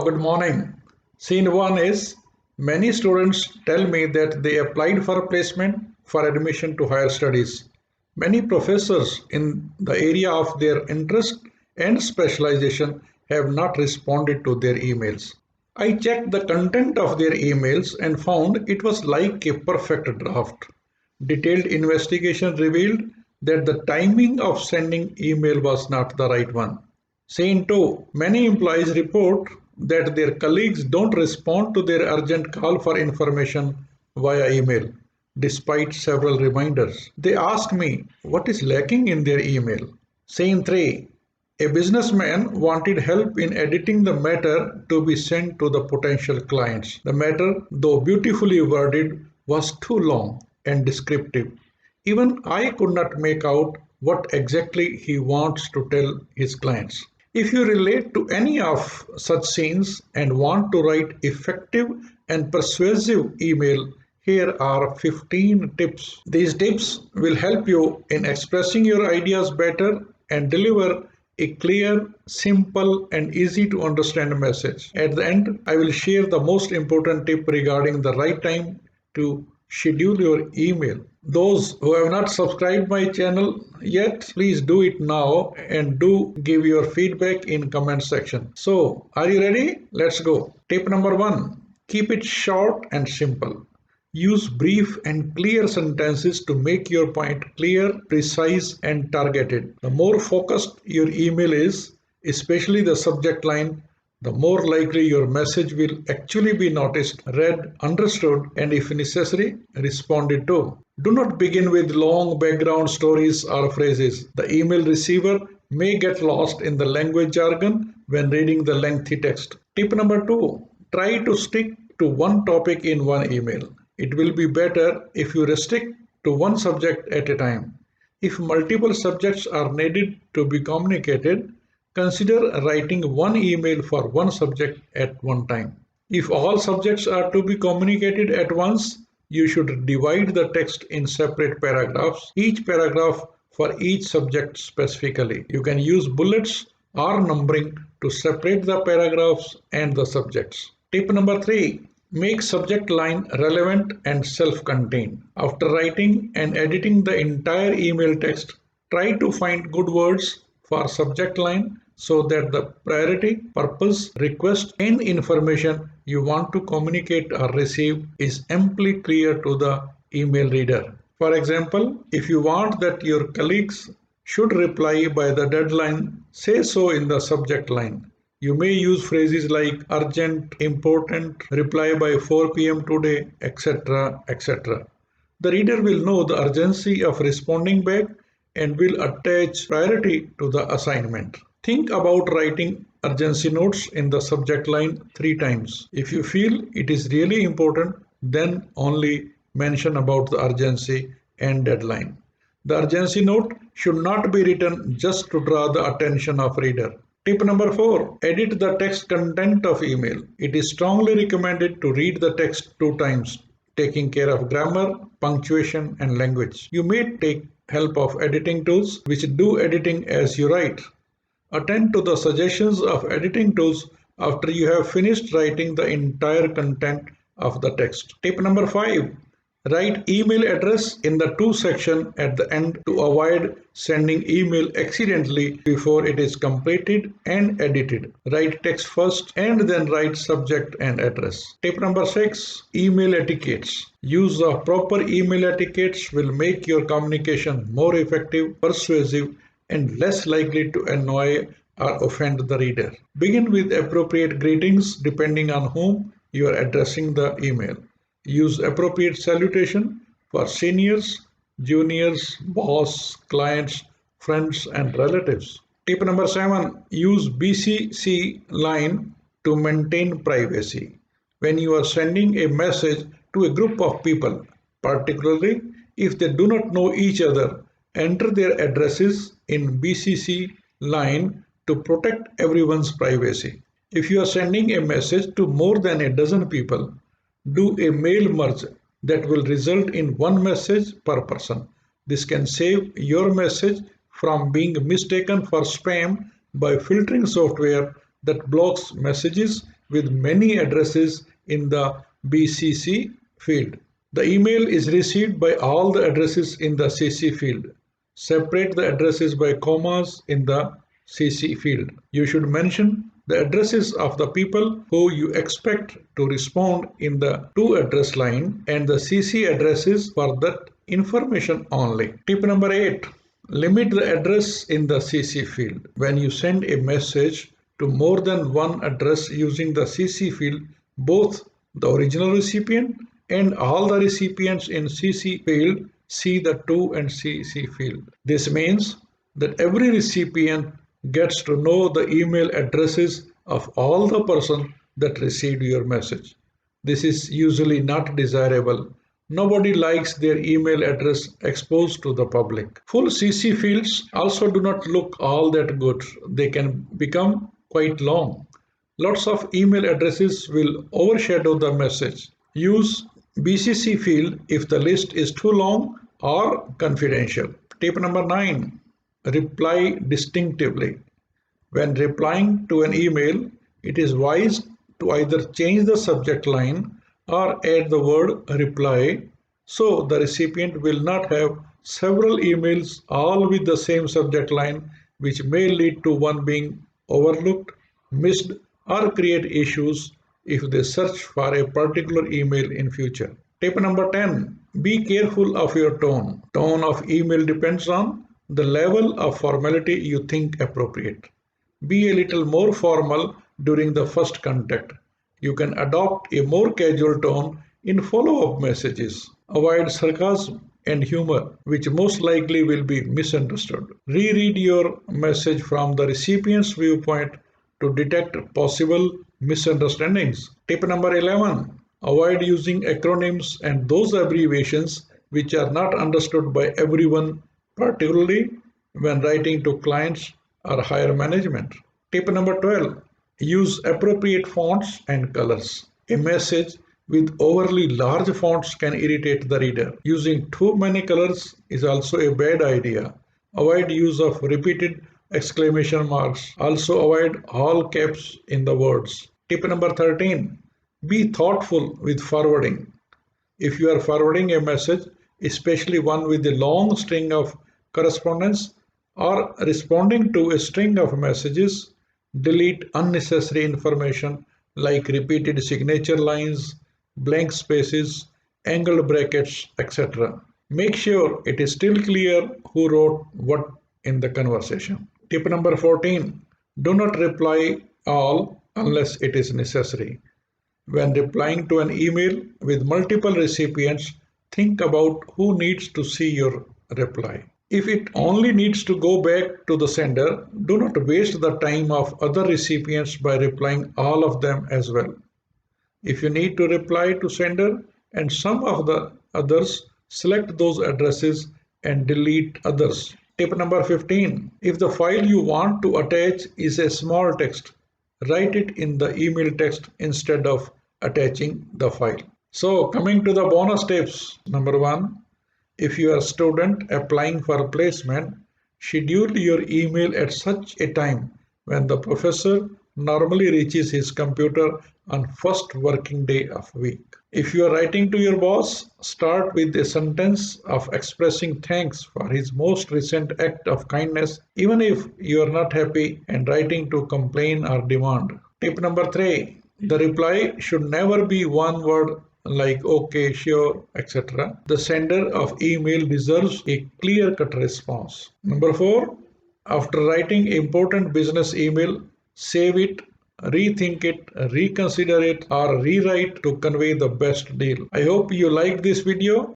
good morning. Scene 1 is many students tell me that they applied for a placement for admission to higher studies. Many professors in the area of their interest and specialization have not responded to their emails. I checked the content of their emails and found it was like a perfect draft. Detailed investigation revealed that the timing of sending email was not the right one. Scene 2. Many employees report that their colleagues don't respond to their urgent call for information via email, despite several reminders. They ask me what is lacking in their email. Scene 3. A businessman wanted help in editing the matter to be sent to the potential clients. The matter, though beautifully worded, was too long and descriptive. Even I could not make out what exactly he wants to tell his clients. If you relate to any of such scenes and want to write effective and persuasive email, here are 15 tips. These tips will help you in expressing your ideas better and deliver a clear, simple, and easy to understand message. At the end, I will share the most important tip regarding the right time to schedule your email. Those who have not subscribed my channel yet, please do it now and do give your feedback in comment section. So, are you ready? Let's go. Tip number 1. Keep it short and simple. Use brief and clear sentences to make your point clear, precise, and targeted. The more focused your email is, especially the subject line, the more likely your message will actually be noticed, read, understood, and if necessary, responded to. Do not begin with long background stories or phrases. The email receiver may get lost in the language jargon when reading the lengthy text. Tip number 2. Try to stick to one topic in one email. It will be better if you restrict to one subject at a time. If multiple subjects are needed to be communicated, consider writing one email for one subject at one time. If all subjects are to be communicated at once, you should divide the text in separate paragraphs, each paragraph for each subject specifically. You can use bullets or numbering to separate the paragraphs and the subjects. Tip number 3. Make subject line relevant and self-contained. After writing and editing the entire email text, try to find good words for subject line so that the priority, purpose, request, and information you want to communicate or receive is amply clear to the email reader. For example, if you want that your colleagues should reply by the deadline, say so in the subject line. You may use phrases like urgent, important, reply by 4 p.m. today, etc. etc. The reader will know the urgency of responding back and will attach priority to the assignment. Think about writing urgency notes in the subject line 3 times. If you feel it is really important, then only mention about the urgency and deadline. The urgency note should not be written just to draw the attention of reader. Tip number 4. Edit the text content of email. It is strongly recommended to read the text 2 times, taking care of grammar, punctuation, and language. You may take help of editing tools which do editing as you write. Attend to the suggestions of editing tools after you have finished writing the entire content of the text. Tip number 5. Write email address in the to section at the end to avoid sending email accidentally before it is completed and edited. Write text first and then write subject and address. Tip number 6. Email etiquettes. Use of proper email etiquettes will make your communication more effective, persuasive, and less likely to annoy or offend the reader. Begin with appropriate greetings depending on whom you are addressing the email. Use appropriate salutation for seniors, juniors, boss, clients, friends, and relatives. Tip number 7. Use BCC line to maintain privacy. When you are sending a message to a group of people, particularly if they do not know each other, enter their addresses in BCC line to protect everyone's privacy. If you are sending a message to more than a dozen people, do a mail merge that will result in one message per person. This can save your message from being mistaken for spam by filtering software that blocks messages with many addresses in the BCC field. The email is received by all the addresses in the CC field. Separate the addresses by commas in the CC field. You should mention the addresses of the people who you expect to respond in the to address line and the CC addresses for that information only. Tip number 8. Limit the address in the CC field. When you send a message to more than one address using the CC field, both the original recipient and all the recipients in CC field see the to and CC field. This means that every recipient gets to know the email addresses of all the person that received your message. This is usually not desirable. Nobody likes their email address exposed to the public. Full CC fields also do not look all that good. They can become quite long. Lots of email addresses will overshadow the message. Use BCC field if the list is too long or confidential. Tip number 9. Reply distinctively. When replying to an email, it is wise to either change the subject line or add the word reply so the recipient will not have several emails all with the same subject line, which may lead to one being overlooked, missed, or create issues if they search for a particular email in future. Tip number 10. Be careful of your tone. Tone of email depends on the level of formality you think appropriate. Be a little more formal during the first contact. You can adopt a more casual tone in follow-up messages. Avoid sarcasm and humor, which most likely will be misunderstood. Reread your message from the recipient's viewpoint to detect possible misunderstandings. Tip number 11. Avoid using acronyms and those abbreviations which are not understood by everyone, particularly when writing to clients or higher management. Tip number 12. Use appropriate fonts and colors. A message with overly large fonts can irritate the reader. Using too many colors is also a bad idea. Avoid use of repeated exclamation marks. Also avoid all caps in the words. Tip number 13. Be thoughtful with forwarding. If you are forwarding a message, especially one with a long string of correspondence, or responding to a string of messages, delete unnecessary information like repeated signature lines, blank spaces, angled brackets, etc. Make sure it is still clear who wrote what in the conversation. Tip number 14. Do not reply all unless it is necessary. When replying to an email with multiple recipients, think about who needs to see your reply. If it only needs to go back to the sender, do not waste the time of other recipients by replying all of them as well. If you need to reply to sender and some of the others, select those addresses and delete others. Tip number 15. If the file you want to attach is a small text, write it in the email text instead of attaching the file. So coming to the bonus tips. Number 1. If you are a student applying for placement, schedule your email at such a time when the professor normally reaches his computer on first working day of week. If you are writing to your boss, start with a sentence of expressing thanks for his most recent act of kindness, even if you are not happy and writing to complain or demand. Tip number 3. The reply should never be one word like okay, sure, etc. The sender of email deserves a clear-cut response. Number 4. After writing important business email, save it, rethink it, reconsider it, or rewrite to convey the best deal. I hope you liked this video.